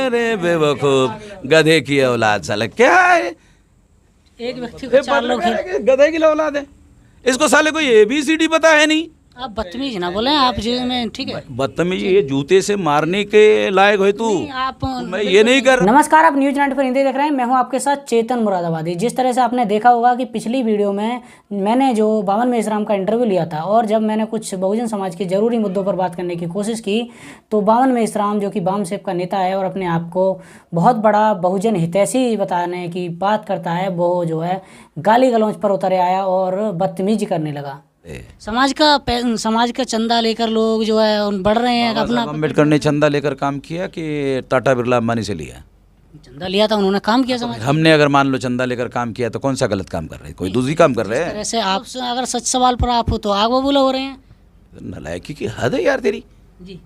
अरे बेवकूफ, गधे की औलाद, साला क्या है, एक व्यक्ति को 4 लोग हैं। गधे की औलाद है, इसको साले कोई ABCD पता है नहीं। आप बदतमीज ना बोले, आप जी में ठीक है। बदतमीजी, ये जूते से मारने के लायक है तू, आप मैं ये नहीं कर। नमस्कार, आप न्यूज 94 हिंदी देख रहे हैं। मैं हूं आपके साथ चेतन मुरादाबादी। जिस तरह से आपने देखा होगा कि पिछली वीडियो में मैंने जो बावन मेश्राम का इंटरव्यू लिया था और जब मैंने कुछ बहुजन समाज के जरूरी मुद्दों पर बात करने की कोशिश की तो बावन मेश्राम जो कि वामसेप का नेता है और अपने आप को बहुत बड़ा बहुजन हितैषी बताने की बात करता है, वो जो है गाली गलौज पर उतर आया और बदतमीजी करने लगा। समाज का चंदा लेकर लोग जो है उन बढ़ रहे हैं। अपना अम्बेडकर ने चंदा लेकर काम किया कि टाटा बिरला अंबानी से लिया? चंदा लिया था उन्होंने, काम किया समाज। हमने अगर मान लो चंदा लेकर काम किया तो कौन सा गलत काम कर रहे हैं? कोई दूसरी काम कर रहे हैं। ऐसे आपसे अगर सच सवाल पर आप हो तो आग बबूला हो रहे हैं। नालायकी की हद है यार तेरी। जी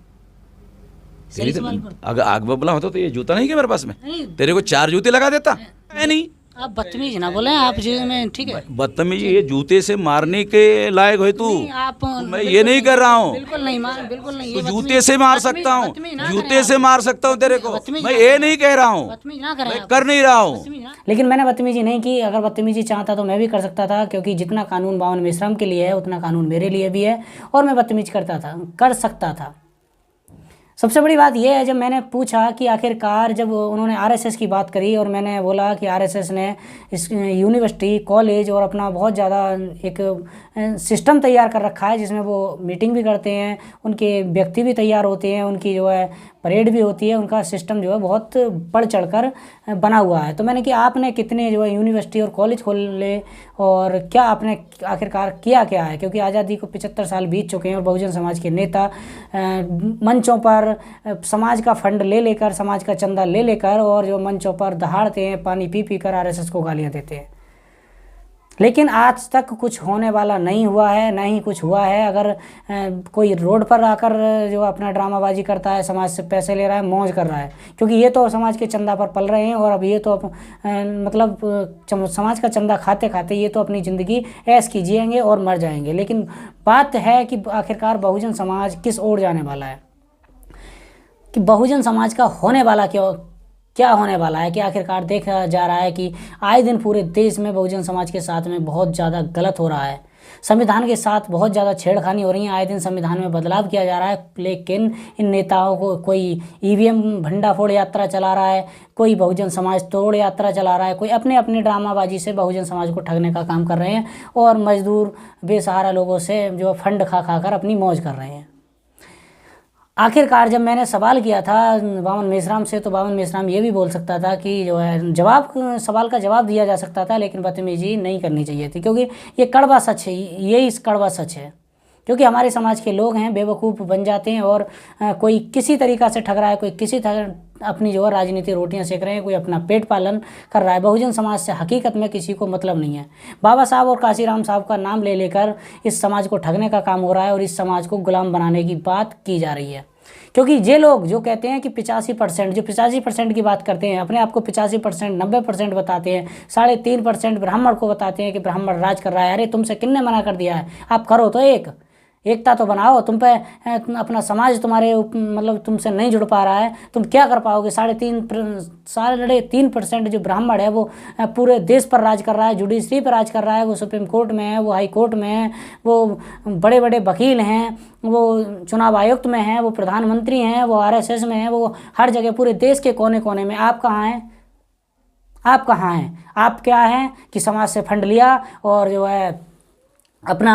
तेरी तो अगर आग बबूला होता तो ये जूता नहीं क्या मेरे पास में? नहीं, तेरे को 4 जूते लगा देता है नहीं। आप बदतमीज ना बोले, आप जी में ठीक है। बदतमीजी, ये जूते से मारने के लायक है तू। आप मैं ये नहीं कर रहा हूँ, बिल्कुल नहीं बिल्कुल नहीं। तो जूते से मार सकता हूँ, जूते से मार सकता हूँ तेरे को। मैं ये नहीं कह रहा हूँ, बदतमीज ना करें, मैं कर नहीं रहा हूँ। लेकिन मैंने बदतमीजी नहीं की। अगर बदतमीजी चाहता तो मैं भी कर सकता था, क्योंकि जितना कानून बावन मेश्राम के लिए है उतना कानून मेरे लिए भी है और मैं बदतमीज कर सकता था। सबसे बड़ी बात यह है, जब मैंने पूछा कि आखिरकार जब उन्होंने आरएसएस की बात करी और मैंने बोला कि आरएसएस ने इस यूनिवर्सिटी कॉलेज और अपना बहुत ज़्यादा एक सिस्टम तैयार कर रखा है जिसमें वो मीटिंग भी करते हैं, उनके व्यक्ति भी तैयार होते हैं, उनकी जो है परेड भी होती है, उनका सिस्टम जो है बहुत बढ़ चढ़कर बना हुआ है। तो मैंने कि आपने कितने जो है यूनिवर्सिटी और कॉलेज खोले और क्या आपने आखिरकार किया क्या है, क्योंकि आज़ादी को 75 साल बीत चुके हैं और बहुजन समाज के नेता मंचों पर समाज का फंड ले लेकर, समाज का चंदा ले लेकर और जो मंचों पर दहाड़ते हैं, पानी पी पी कर आरएसएस को गालियाँ देते हैं। लेकिन आज तक कुछ होने वाला नहीं हुआ है, ना ही कुछ हुआ है। अगर कोई रोड पर आकर जो अपना ड्रामाबाजी करता है, समाज से पैसे ले रहा है, मौज कर रहा है, क्योंकि ये तो समाज के चंदा पर पल रहे हैं और अब ये तो मतलब समाज का चंदा खाते खाते ये तो अपनी ज़िंदगी ऐश की जिएंगे और मर जाएंगे। लेकिन बात है कि आखिरकार बहुजन समाज किस ओर जाने वाला है, कि बहुजन समाज का होने वाला क्या होने वाला है, कि आखिरकार देखा जा रहा है कि आए दिन पूरे देश में बहुजन समाज के साथ में बहुत ज़्यादा गलत हो रहा है। संविधान के साथ बहुत ज़्यादा छेड़खानी हो रही है, आए दिन संविधान में बदलाव किया जा रहा है, लेकिन इन नेताओं को कोई EVM भंडाफोड़ यात्रा चला रहा है, कोई बहुजन समाज तोड़ यात्रा चला रहा है, कोई अपने अपने ड्रामाबाजी से बहुजन समाज को ठगने का काम कर रहे हैं और मजदूर बेसहारा लोगों से जो फंड खा खा कर अपनी मौज कर रहे हैं। आखिरकार जब मैंने सवाल किया था बावन मेश्राम से तो बावन मेश्राम ये भी बोल सकता था कि जो है सवाल का जवाब दिया जा सकता था, लेकिन बदतमीजी नहीं करनी चाहिए थी, क्योंकि ये कड़वा सच है, यही कड़वा सच है। क्योंकि हमारे समाज के लोग हैं बेवकूफ़ बन जाते हैं और कोई किसी तरीक़ा से ठग रहा है, कोई किसी तरह अपनी जो है राजनीति रोटियां सेक रहे हैं, कोई अपना पेट पालन कर रहा है। बहुजन समाज से हकीकत में किसी को मतलब नहीं है। बाबा साहब और काशीराम साहब का नाम ले लेकर इस समाज को ठगने का काम हो रहा है और इस समाज को गुलाम बनाने की बात की जा रही है। क्योंकि ये लोग जो कहते हैं कि 85% जो 85% की बात करते हैं, अपने आप को 85% 90% बताते हैं, 3.5% ब्राह्मण को बताते हैं कि ब्राह्मण राज कर रहा है। अरे तुमसे किसने मना कर दिया है? आप करो तो एकता तो बनाओ। तुम पे अपना समाज तुम्हारे मतलब तुमसे नहीं जुड़ पा रहा है, तुम क्या कर पाओगे? 3.5% जो ब्राह्मण है वो पूरे देश पर राज कर रहा है, जुडिशरी पर राज कर रहा है, वो सुप्रीम कोर्ट में है, वो हाई कोर्ट में है, वो बड़े बड़े वकील हैं, वो चुनाव आयुक्त में हैं, वो प्रधानमंत्री हैं, वो RSS में हैं, वो हर जगह पूरे देश के कोने कोने में। आप कहाँ हैं? आप कहाँ हैं? आप क्या हैं कि समाज से फंड लिया और जो है अपना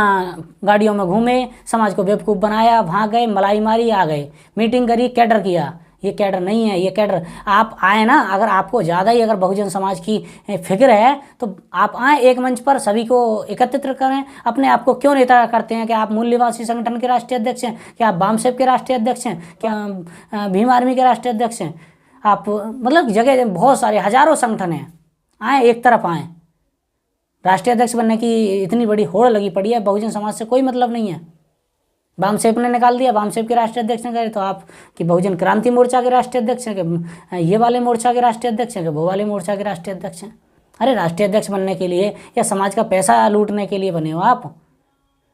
गाड़ियों में घूमे, समाज को बेवकूफ़ बनाया, भाग गए, मलाई मारी, आ गए, मीटिंग करी, कैडर किया। ये कैडर नहीं है, ये कैडर आप आए ना। अगर आपको ज़्यादा ही अगर बहुजन समाज की फिक्र है तो आप आए एक मंच पर, सभी को एकत्रित करें। अपने आप को क्यों नेता करते हैं? क्या आप मूल्यवासी संगठन के राष्ट्रीय अध्यक्ष हैं? क्या आप वामसेप के राष्ट्रीय अध्यक्ष हैं? क्या भीम आर्मी के राष्ट्रीय अध्यक्ष हैं? आप मतलब जगह बहुत सारे हजारों संगठन हैं, आए एक तरफ आएँ। राष्ट्रीय अध्यक्ष बनने की इतनी बड़ी होड़ लगी पड़ी है, बहुजन समाज से कोई मतलब नहीं है। वामसेप ने निकाल दिया, वामसेप के राष्ट्रीय अध्यक्ष ने कहे तो आप कि बहुजन क्रांति मोर्चा के राष्ट्रीय अध्यक्ष हैं, कि ये वाले मोर्चा के राष्ट्रीय अध्यक्ष हैं, कि वो वाले मोर्चा के राष्ट्रीय अध्यक्ष हैं। अरे राष्ट्रीय अध्यक्ष बनने के लिए या समाज का पैसा लूटने के लिए बने हो आप?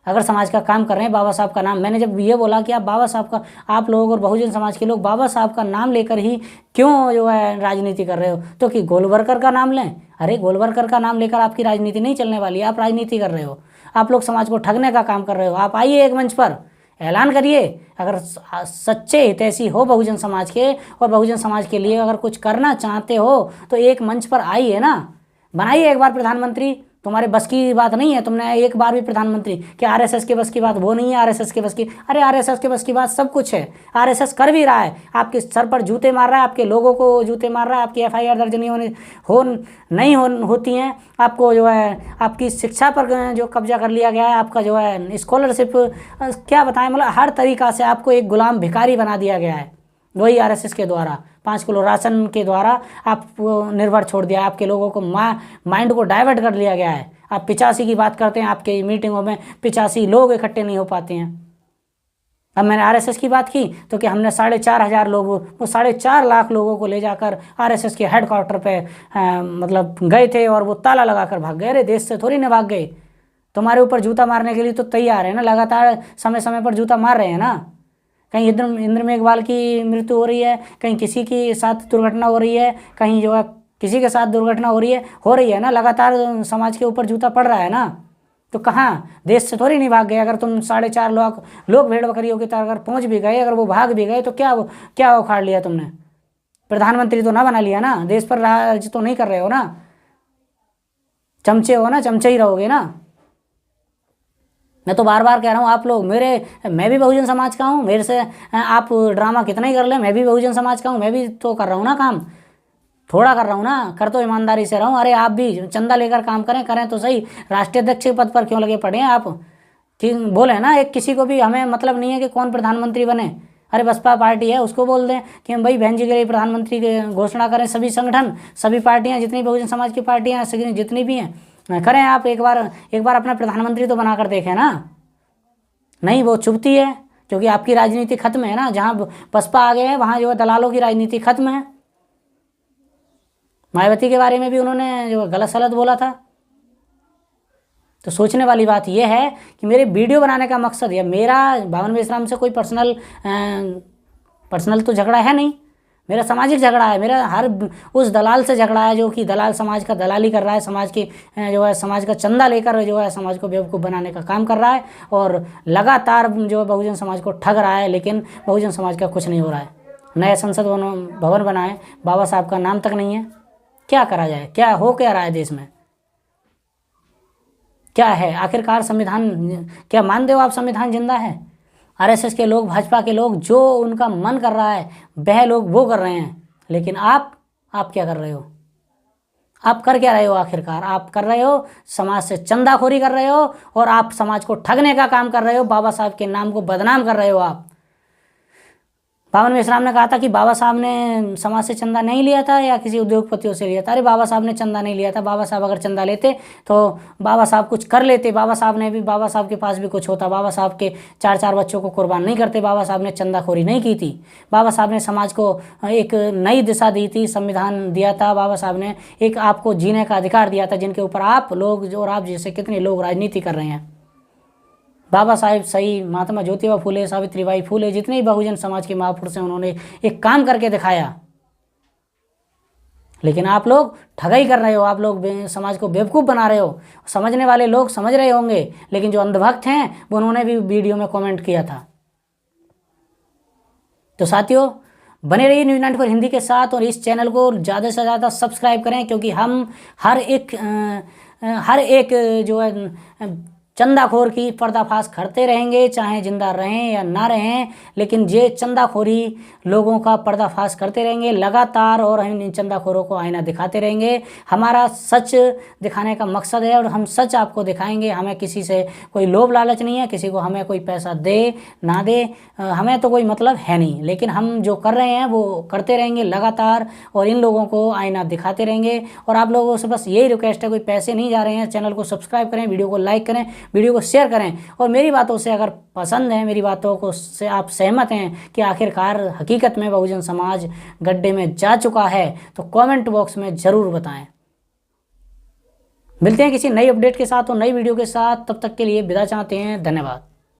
अगर समाज का काम कर रहे हैं, बाबा साहब का नाम, मैंने जब ये बोला कि आप बाबा साहब का, आप लोग और बहुजन समाज के लोग बाबा साहब का नाम लेकर ही क्यों जो है राजनीति कर रहे हो, तो कि गोलवरकर का नाम लें? अरे गोलवरकर का नाम लेकर आपकी राजनीति नहीं चलने वाली, आप राजनीति कर रहे हो, आप लोग समाज को ठगने का काम कर रहे हो। आप आइए एक मंच पर ऐलान करिए, अगर सच्चे हितैषी हो बहुजन समाज के और बहुजन समाज के लिए अगर कुछ करना चाहते हो तो एक मंच पर आइए ना, बनाइए एक बार प्रधानमंत्री। तुम्हारे बस की बात नहीं है, तुमने एक बार भी प्रधानमंत्री, कि आरएसएस के बस की बात वो नहीं है, आरएसएस के बस की, अरे आरएसएस के बस की बात सब कुछ है, आरएसएस कर भी रहा है, आपके सर पर जूते मार रहा है, आपके लोगों को जूते मार रहा है, आपकी एफआईआर दर्ज नहीं होती हैं, आपको जो है आपकी शिक्षा पर जो कब्जा कर लिया गया है, आपका जो है स्कॉलरशिप, क्या बताएं, मतलब हर तरीक़ा से आपको एक गुलाम भिखारी बना दिया गया है, वही आरएसएस के द्वारा 5 किलो राशन के द्वारा आप निर्भर छोड़ दिया, आपके लोगों को माइंड को डाइवर्ट कर लिया गया है। आप 85 की बात करते हैं, आपके मीटिंगों में 85 लोग इकट्ठे नहीं हो पाते हैं। अब मैंने आरएसएस की बात की तो कि हमने 4,500 लोगों, वो 4.5 लाख लोगों को ले जाकर आरएसएस के हेडक्वार्टर पे मतलब गए थे और वो ताला लगा कर भाग गए। अरे देश से थोड़ी ना भाग गए, तुम्हारे ऊपर जूता मारने के लिए तो तैयार है ना, लगातार समय समय पर जूता मार रहे हैं ना। कहीं इंद्र मेघवाल की मृत्यु हो रही है, कहीं किसी के साथ दुर्घटना हो रही है, कहीं जो है किसी के साथ दुर्घटना हो रही है ना, लगातार समाज के ऊपर जूता पड़ रहा है ना। तो कहाँ, देश से थोड़ी नहीं भाग गए। अगर तुम 4.5 लाख लोग भेड़ बकरियों की तरह अगर पहुँच भी गए, अगर वो भाग भी गए तो क्या उखाड़ लिया तुमने? प्रधानमंत्री तो ना बना लिया ना, देश पर राज तो नहीं कर रहे हो ना, चमचे हो ना, चमचे ही रहोगे ना। मैं तो बार बार कह रहा हूँ, आप लोग मैं भी बहुजन समाज का हूँ, मेरे से आप ड्रामा कितना ही कर ले, मैं भी बहुजन समाज का हूँ, मैं भी तो कर रहा हूँ ना काम, थोड़ा कर रहा हूँ ना, कर तो ईमानदारी से रहा हूँ। अरे आप भी चंदा लेकर काम करें तो सही। राष्ट्रीय अध्यक्ष के पद पर क्यों लगे पड़े हैं आप? कि बोले ना, एक किसी को भी हमें मतलब नहीं है कि कौन प्रधानमंत्री बने, अरे बसपा पार्टी है उसको बोल दें कि हम भाई बहन जी के लिए प्रधानमंत्री की घोषणा करें। सभी संगठन, सभी पार्टियाँ, जितनी बहुजन समाज की पार्टियाँ जितनी भी हैं, करें। आप एक बार अपना प्रधानमंत्री तो बनाकर देखें ना। नहीं, वो चुभती है क्योंकि आपकी राजनीति खत्म है ना। जहाँ बसपा आ गए हैं वहाँ जो है दलालों की राजनीति खत्म है। मायावती के बारे में भी उन्होंने जो गलत सलत बोला था। तो सोचने वाली बात यह है कि मेरे वीडियो बनाने का मकसद है, मेरा भावन मेश्राम से कोई पर्सनल तो झगड़ा है नहीं, मेरा सामाजिक झगड़ा है। मेरा हर उस दलाल से झगड़ा है जो कि दलाल समाज का दलाली कर रहा है, समाज की जो है समाज का चंदा लेकर जो है समाज को बेवकूफ़ बनाने का काम कर रहा है और लगातार जो है बहुजन समाज को ठग रहा है। लेकिन बहुजन समाज का कुछ नहीं हो रहा है। नया संसद भवन बनाए, बाबा साहब का नाम तक नहीं है। क्या करा जाए? क्या रहा है देश में? क्या है आखिरकार संविधान? क्या मानते हो आप संविधान जिंदा है? आरएसएस के लोग, भाजपा के लोग जो उनका मन कर रहा है वह लोग वो कर रहे हैं, लेकिन आप क्या कर रहे हो? आप कर क्या रहे हो आखिरकार? आप कर रहे हो समाज से चंदाखोरी कर रहे हो और आप समाज को ठगने का काम कर रहे हो। बाबा साहब के नाम को बदनाम कर रहे हो आप। भावन मेश्राम ने कहा था कि बाबा साहब ने समाज से चंदा नहीं लिया था या किसी उद्योगपतियों से लिया था। अरे बाबा साहब ने चंदा नहीं लिया था। बाबा साहब अगर चंदा लेते तो बाबा साहब कुछ कर लेते। बाबा साहब के पास भी कुछ होता। बाबा साहब के 4 बच्चों को कुर्बान नहीं करते। बाबा साहब ने चंदाखोरी नहीं की थी। बाबा साहब ने समाज को एक नई दिशा दी थी, संविधान दिया था। बाबा साहब ने एक आपको जीने का अधिकार दिया था, जिनके ऊपर आप लोग और आप जैसे कितने लोग राजनीति कर रहे हैं। बाबा साहेब सही, महात्मा ज्योतिबा फूले, सावित्रीबाई फूले, जितने भी बहुजन समाज के महापुरुष हैं, उन्होंने एक काम करके दिखाया। लेकिन आप लोग ठगाई कर रहे हो, आप लोग समाज को बेवकूफ़ बना रहे हो। समझने वाले लोग समझ रहे होंगे, लेकिन जो अंधभक्त हैं वो उन्होंने भी वीडियो में कमेंट किया था। तो साथियों, बने रहिए न्यूज़ 94 हिंदी के साथ और इस चैनल को ज़्यादा से ज़्यादा सब्सक्राइब करें, क्योंकि हम हर एक जो है चंदाखोर की पर्दाफाश करते रहेंगे, चाहे जिंदा रहें या ना रहें। लेकिन ये चंदाखोरी लोगों का पर्दाफाश करते रहेंगे लगातार और हम इन चंदाखोरों को आईना दिखाते रहेंगे। हमारा सच दिखाने का मकसद है और हम सच आपको दिखाएंगे। हमें किसी से कोई लोभ लालच नहीं है, किसी को हमें कोई पैसा दे ना दे, हमें तो कोई मतलब है नहीं। लेकिन हम जो कर रहे हैं वो करते रहेंगे लगातार और इन लोगों को आईना दिखाते रहेंगे। और आप लोगों से बस यही रिक्वेस्ट है, कोई पैसे नहीं जा रहे हैं, चैनल को सब्सक्राइब करें, वीडियो को लाइक करें, वीडियो को शेयर करें। और मेरी बातों से अगर पसंद है, मेरी बातों को से आप सहमत हैं कि आखिरकार हकीकत में बहुजन समाज गड्ढे में जा चुका है, तो कमेंट बॉक्स में ज़रूर बताएं। मिलते हैं किसी नई अपडेट के साथ और नई वीडियो के साथ, तब तक के लिए विदा चाहते हैं। धन्यवाद।